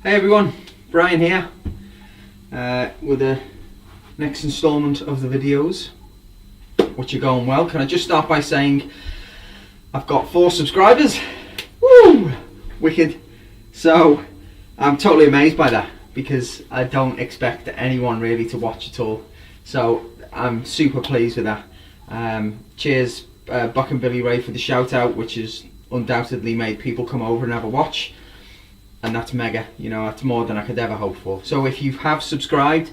Hey everyone, Brian here with the next instalment of the videos, which are going well. Can I just start by saying I've got 4 subscribers. Woo! Wicked. So I'm totally amazed by that because I don't expect anyone really to watch at all. So I'm super pleased with that. Cheers Buck and Billy Ray for the shout out, which has undoubtedly made people come over and have a watch. And that's mega, you know, that's more than I could ever hope for. So if you have subscribed,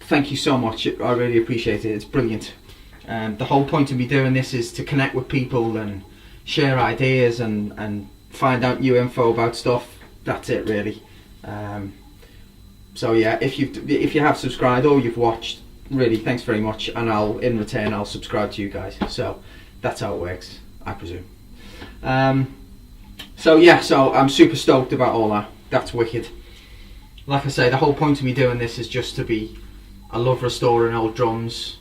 thank you so much. I really appreciate it. It's brilliant. The whole point of me doing this is to connect with people and share ideas and find out new info about stuff. That's it, really. So yeah, if you have subscribed or you've watched, really thanks very much, and in return I'll subscribe to you guys. So that's how it works, I presume. So yeah, so I'm super stoked about all that. That's wicked. Like I say, the whole point of me doing this is just to be, I love restoring old drums.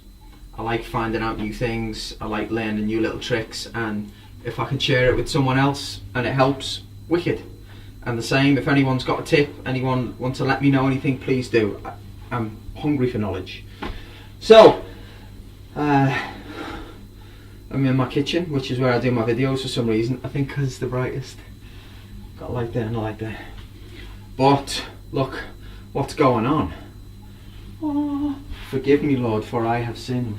I like finding out new things. I like learning new little tricks, and if I can share it with someone else and it helps, wicked. And the same, if anyone's got a tip, anyone wants to let me know anything, please do. I'm hungry for knowledge. So, I'm in my kitchen, which is where I do my videos for some reason. I think because it's the brightest. Got a light there and a light there. But look, what's going on? Oh, forgive me, Lord, for I have sinned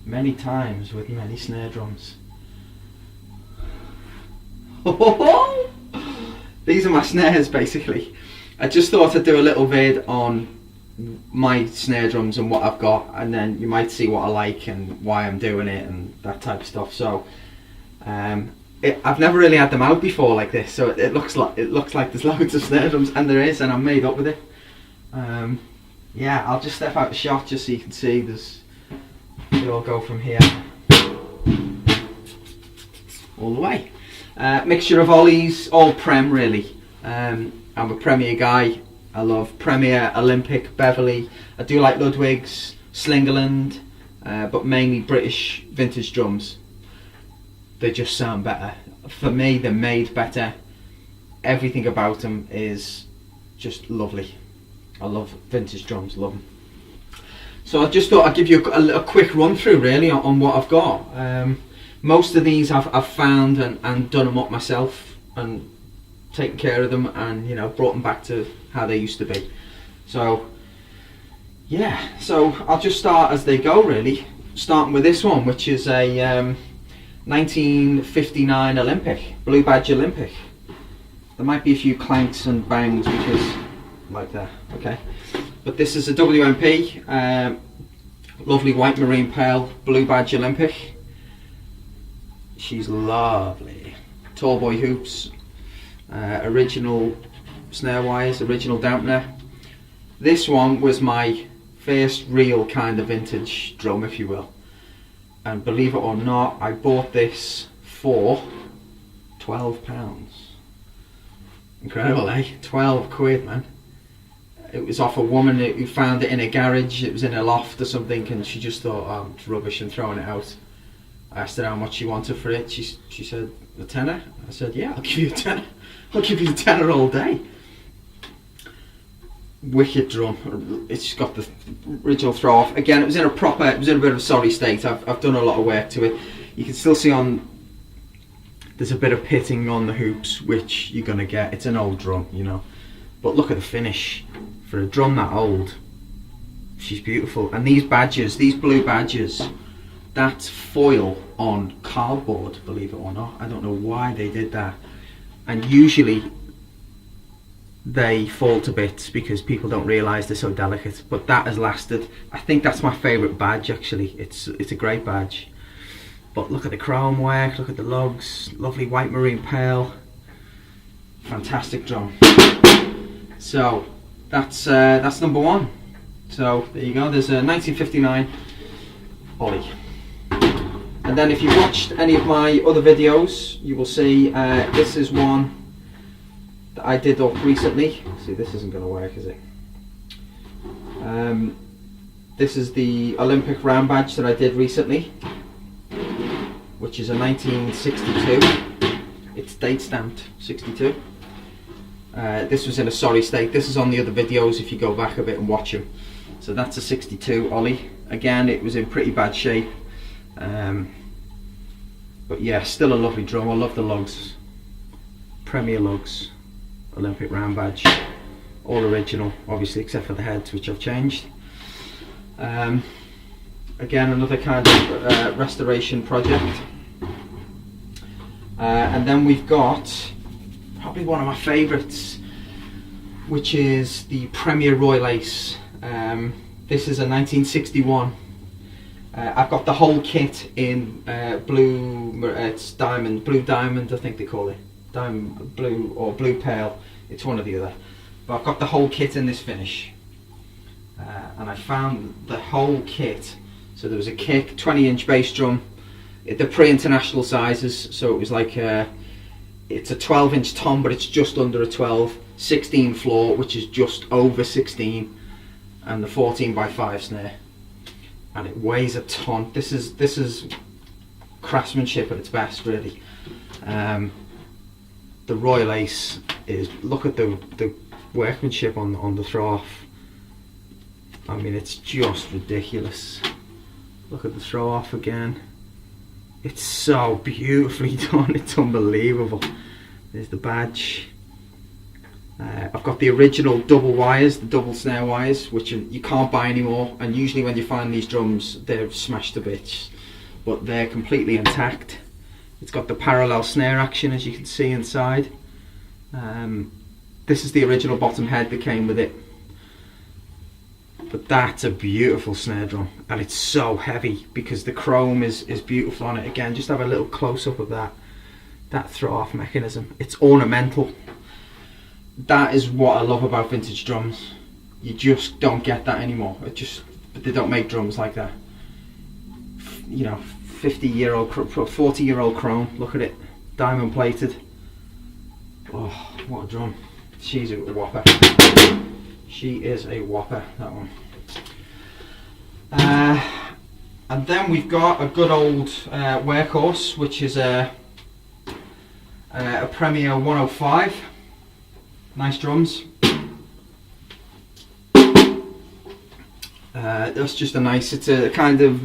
many times with many snare drums. These are my snares, basically. I just thought I'd do a little vid on my snare drums and what I've got, and then you might see what I like and why I'm doing it and that type of stuff. So I've never really had them out before like this, so it looks like there's loads of snare drums, and there is, and I'm made up with it. Yeah, I'll just step out the shot just so you can see. They all go from here all the way. Mixture of Ollies, all Prem really. I'm a Premier guy. I love Premier, Olympic, Beverly. I do like Ludwig's, Slingerland, but mainly British vintage drums. They just sound better. For me, they're made better. Everything about them is just lovely. I love vintage drums, love them. So I just thought I'd give you a quick run through really on what I've got. Most of these I've found and done them up myself and taken care of them, and you know, brought them back to how they used to be. So yeah, so I'll just start as they go really, starting with this one, which is a 1959 Olympic, Blue Badge Olympic. There might be a few clanks and bangs because like that, okay, but this is a WMP, lovely white marine pearl Blue Badge Olympic. She's lovely. Tall boy hoops, original snare wires, original dampener. This one was my first real kind of vintage drum, if you will, and believe it or not, I bought this for £12. Incredible, eh? 12 quid, man. It was off a woman who found it in a garage. It was in a loft or something, and she just thought, oh, it's rubbish, and throwing it out. I asked her how much she wanted for it. She said, a tenner? I said, yeah, I'll give you a tenner. I'll give you a tenner all day. Wicked drum. It's got the original throw off. Again, it was in a bit of a sorry state. I've done a lot of work to it. You can still see there's a bit of pitting on the hoops, which you're gonna get. It's an old drum, you know. But look at the finish. For a drum that old, she's beautiful. And these badges, these blue badges, that's foil on cardboard, believe it or not. I don't know why they did that. And usually they fall to bits because people don't realise they're so delicate, but that has lasted. I think that's my favourite badge actually. It's a great badge. But look at the chrome work, look at the lugs, lovely white marine pearl. Fantastic drum. So that's number 1. So there you go, there's a 1959 Ollie. And then if you watched any of my other videos, you will see this is one that I did up recently. See, this isn't going to work, is it? This is the Olympic round badge that I did recently, which is a 1962. It's date stamped 62. This was in a sorry state. This is on the other videos if you go back a bit and watch them. So that's a 62 Ollie. Again, it was in pretty bad shape. But yeah, still a lovely drum. I love the lugs. Premier lugs. Olympic round badge. All original, obviously, except for the heads, which I've changed. Again, another kind of restoration project. And then we've got probably one of my favourites, which is the Premier Royal Ace. This is a 1961. I've got the whole kit in blue, it's blue diamond I think they call it. Diamond blue or blue pearl, it's one or the other. But I've got the whole kit in this finish. And I found the whole kit. So there was a kick, 20-inch bass drum, the pre-international sizes, so it was like it's a 12-inch tom, but it's just under a 12, 16 floor, which is just over 16, and the 14x5 snare, and it weighs a ton. This is craftsmanship at its best, really. The Royal Ace is, look at the workmanship on the throw off. I mean, it's just ridiculous. Look at the throw off again. It's so beautifully done, it's unbelievable. There's the badge. I've got the original double wires, the double snare wires, which you can't buy anymore, and usually when you find these drums they're smashed to bits, but they're completely intact. It's got the parallel snare action, as you can see inside. This is the original bottom head that came with it. But that's a beautiful snare drum, and it's so heavy because the chrome is beautiful on it. Again, just have a little close-up of that throw-off mechanism. It's ornamental. That is what I love about vintage drums. You just don't get that anymore. They don't make drums like that. You know, 50-year-old, 40-year-old chrome. Look at it, diamond plated. Oh, what a drum! She's a whopper. She is a whopper, that one. And then we've got a good old workhorse, which is a Premier 105. Nice drums. That's just a nice, it's a kind of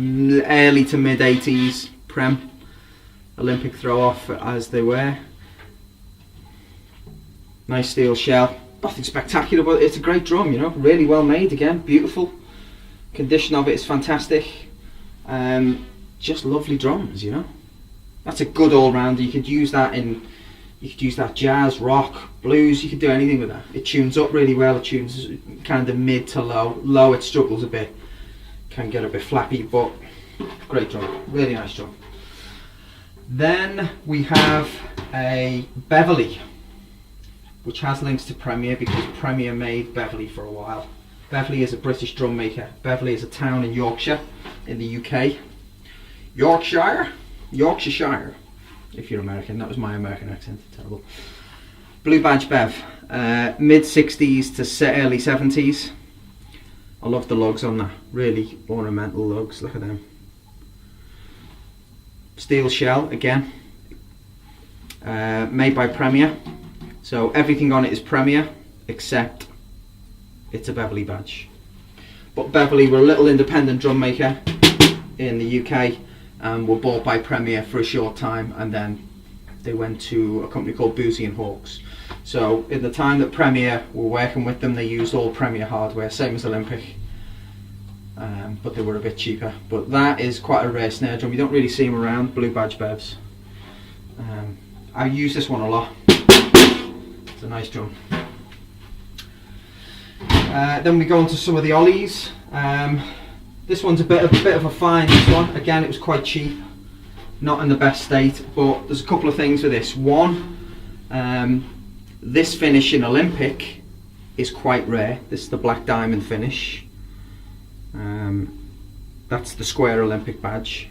early to mid 80s Prem Olympic throw off as they were. Nice steel shell. Nothing spectacular, but it's a great drum, you know, really well made. Again, beautiful condition of it is fantastic. Just lovely drums, you know. That's a good all-rounder. You could use that jazz, rock, blues. You could do anything with that. It tunes up really well. It tunes kind of mid to low. It struggles a bit, can get a bit flappy, but great drum, really nice drum. Then we have a Beverly, which has links to Premier because Premier made Beverly for a while. Beverly is a British drum maker. Beverly is a town in Yorkshire, in the UK. Yorkshire, if you're American. That was my American accent, terrible. Blue Badge Bev, mid 60s to early 70s. I love the lugs on that, really ornamental lugs, look at them. Steel shell again, made by Premier. So everything on it is Premier, except it's a Beverly badge. But Beverly were a little independent drum maker in the UK and were bought by Premier for a short time, and then they went to a company called Boozy and Hawkes. So in the time that Premier were working with them, they used all Premier hardware, same as Olympic, but they were a bit cheaper. But that is quite a rare snare drum. You don't really see them around, Blue Badge Bevs. I use this one a lot. It's a nice drum. Then we go on to some of the Ollies. This one's a bit of a find, this one. Again, it was quite cheap, not in the best state, but there's a couple of things with this. One, this finish in Olympic is quite rare. This is the black diamond finish. That's the square Olympic badge,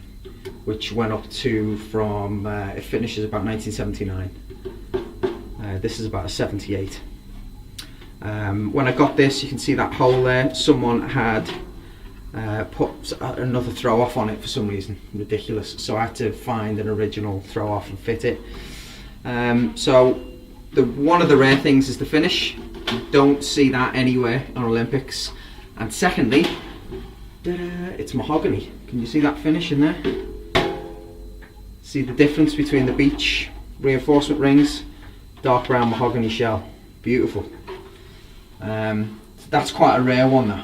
which went up to from, it finishes about 1979. This is about a 78. When I got this, you can see that hole there. Someone had put another throw off on it for some reason, ridiculous. So I had to find an original throw off and fit it. So one of the rare things is the finish. You don't see that anywhere on Olympics. And secondly, it's mahogany. Can you see that finish in there? See the difference between the beech reinforcement rings, dark brown mahogany shell. Beautiful. That's quite a rare one though.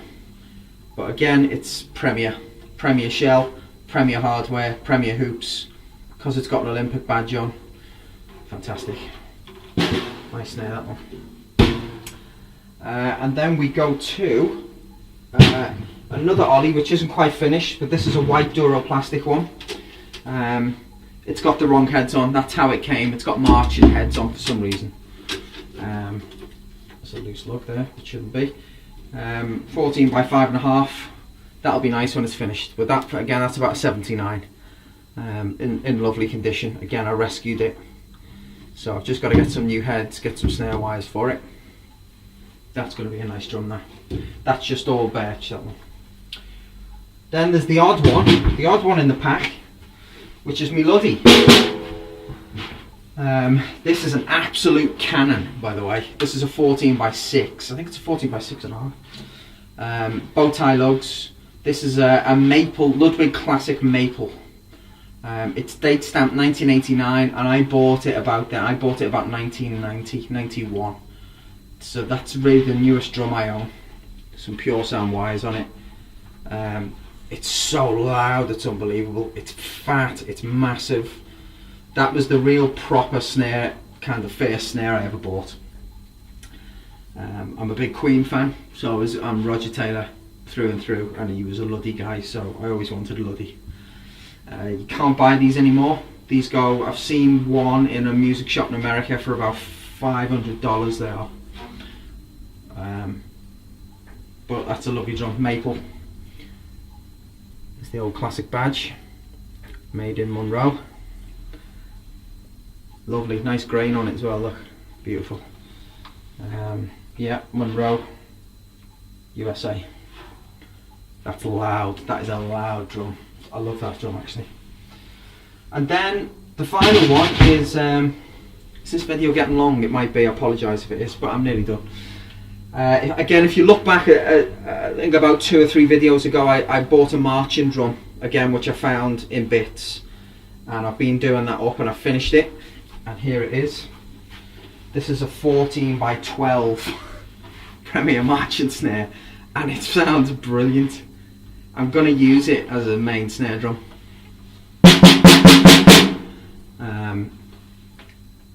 But again, it's Premier shell, Premier hardware, Premier hoops, because it's got an Olympic badge on. Fantastic. Nice snare, that one. And then we go to another Ollie, which isn't quite finished, but this is a white Duro plastic one. It's got the wrong heads on, that's how it came. It's got marching heads on for some reason. There's a loose lug there, it shouldn't be. 14 by 5.5. That'll be nice when it's finished. But that, again, that's about a 79. In lovely condition. Again, I rescued it. So I've just got to get some new heads, get some snare wires for it. That's going to be a nice drum there. That's just all birch, that one. Then there's the odd one in the pack, which is me Luddy. This is an absolute cannon, by the way. This is a 14 by 6. I think it's a 14 by 6.5. Bow tie lugs. This is a maple, Ludwig Classic maple. It's date stamped 1989, and I bought it about then. I bought it about 1990, 91. So that's really the newest drum I own. Some pure sound wires on it. It's so loud, it's unbelievable. It's fat, it's massive. That was the real proper snare, kind of first snare I ever bought. I'm a big Queen fan, so I'm Roger Taylor through and through, and he was a Luddy guy, so I always wanted a Luddy. You can't buy these anymore. These go, I've seen one in a music shop in America for about $500 they are. But that's a lovely drum, maple. It's the old classic badge, made in Monroe. Lovely, nice grain on it as well, look, beautiful. Yeah, Monroe, USA. That's loud, that is a loud drum. I love that drum actually. And then the final one is, is this video getting long? It might be, I apologise if it is, but I'm nearly done. Again, if you look back at, I think about 2 or 3 videos ago, I bought a marching drum, again, which I found in bits. And I've been doing that up and I've finished it. And here it is. This is a 14 by 12 Premier marching snare, and it sounds brilliant. I'm going to use it as a main snare drum.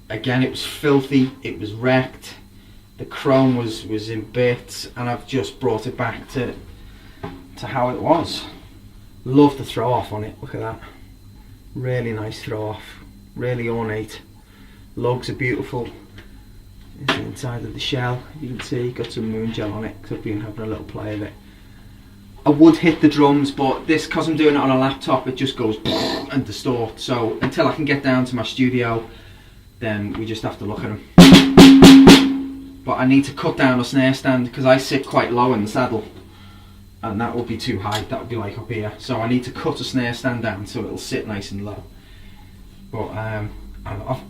Again, it was filthy, it was wrecked, the chrome was in bits, and I've just brought it back to how it was. Love the throw off on it, look at that. Really nice throw off, really ornate. Lugs are beautiful. It's the inside of the shell, you can see, got some moon gel on it because I've been having a little play of it. I would hit the drums, but this, because I'm doing it on a laptop, it just goes and distorts. So until I can get down to my studio, then we just have to look at them. But I need to cut down a snare stand because I sit quite low in the saddle, and that would be too high, that would be like up here. So I need to cut a snare stand down so it'll sit nice and low. But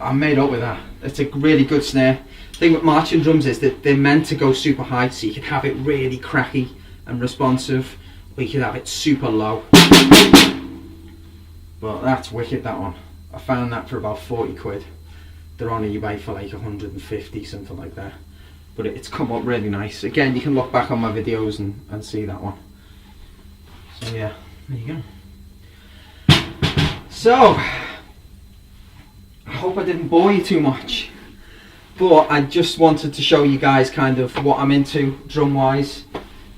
I'm made up with that. It's a really good snare. The thing with marching drums is that they're meant to go super high, so you can have it really cracky and responsive, or you can have it super low. But that's wicked, that one. I found that for about 40 quid. They're on eBay for like 150, something like that. But it's come up really nice. Again, you can look back on my videos and see that one. So yeah, there you go. So, I hope I didn't bore you too much. But I just wanted to show you guys kind of what I'm into drum wise,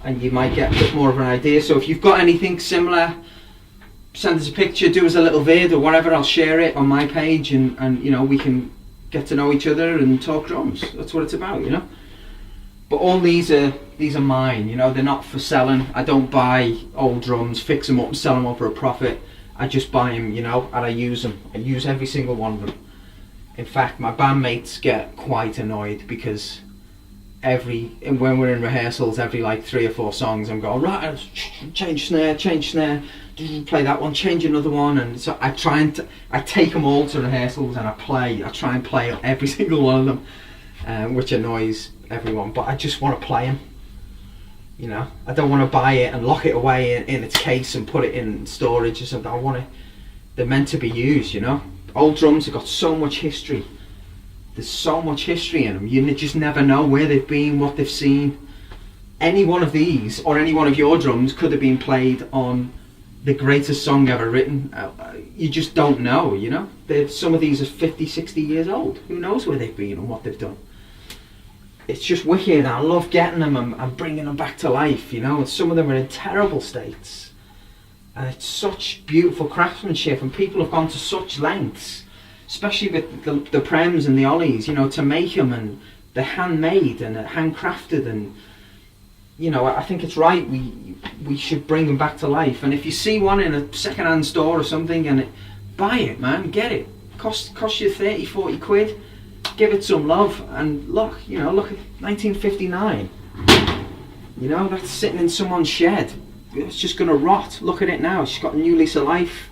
and you might get a bit more of an idea. So if you've got anything similar, send us a picture, do us a little vid or whatever. I'll share it on my page, and you know, we can get to know each other and talk drums. That's what it's about, you know. But all these are mine, you know. They're not for selling. I don't buy old drums, fix them up and sell them up for a profit. I just buy them, you know, and I use them. I use every single one of them. In fact, my bandmates get quite annoyed because when we're in rehearsals, every like 3 or 4 songs, I'm going, right, change snare, play that one, change another one. And so I take them all to rehearsals and I try and play every single one of them. which annoys everyone, but I just want to play them. You know, I don't want to buy it and lock it away in its case and put it in storage or something. I want to, they're meant to be used, you know. Old drums have got so much history. There's so much history in them. You just never know where they've been, what they've seen. Any one of these or any one of your drums could have been played on the greatest song ever written. You just don't know, you know. Some of these are 50, 60 years old. Who knows where they've been and what they've done. It's just wicked. I love getting them and bringing them back to life, you know. And some of them are in terrible states. And it's such beautiful craftsmanship, and people have gone to such lengths, especially with the Prems and the Ollies, you know, to make them, and they're handmade and handcrafted, and you know, I think it's right. We should bring them back to life. And if you see one in a second-hand store or something, and buy it, man, get it. Cost you 30, 40 quid. Give it some love, and look, you know, look at 1959. You know, that's sitting in someone's shed. It's just gonna rot. Look at it now. It's got a new lease of life.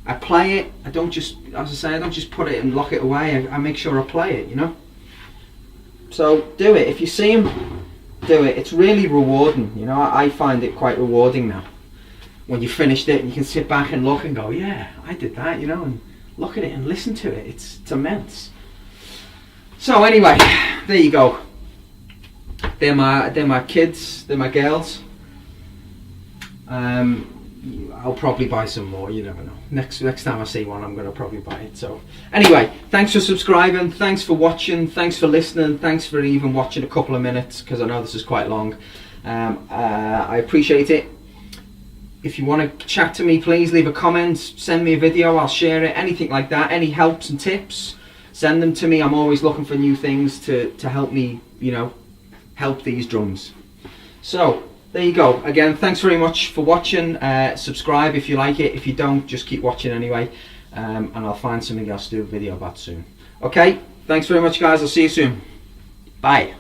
I play it. I don't just, as I say, I don't just put it and lock it away. I make sure I play it, you know. So do it. If you see them, do it. It's really rewarding, you know. I find it quite rewarding now when you finished it and you can sit back and look and go, yeah, I did that, you know, and look at it and listen to it. It's immense. So anyway, there you go. They're my kids. They're my girls. I'll probably buy some more. You never know. Next time I see one, I'm gonna probably buy it. So anyway, thanks for subscribing. Thanks for watching. Thanks for listening. Thanks for even watching a couple of minutes, because I know this is quite long. I appreciate it. If you want to chat to me, please leave a comment. Send me a video. I'll share it. Anything like that. Any helps and tips, send them to me. I'm always looking for new things to help me, you know, help these drums. So there you go. Again, thanks very much for watching. Subscribe if you like it. If you don't, just keep watching anyway, and I'll find something else to do a video about soon. Okay, thanks very much, guys. I'll see you soon. Bye.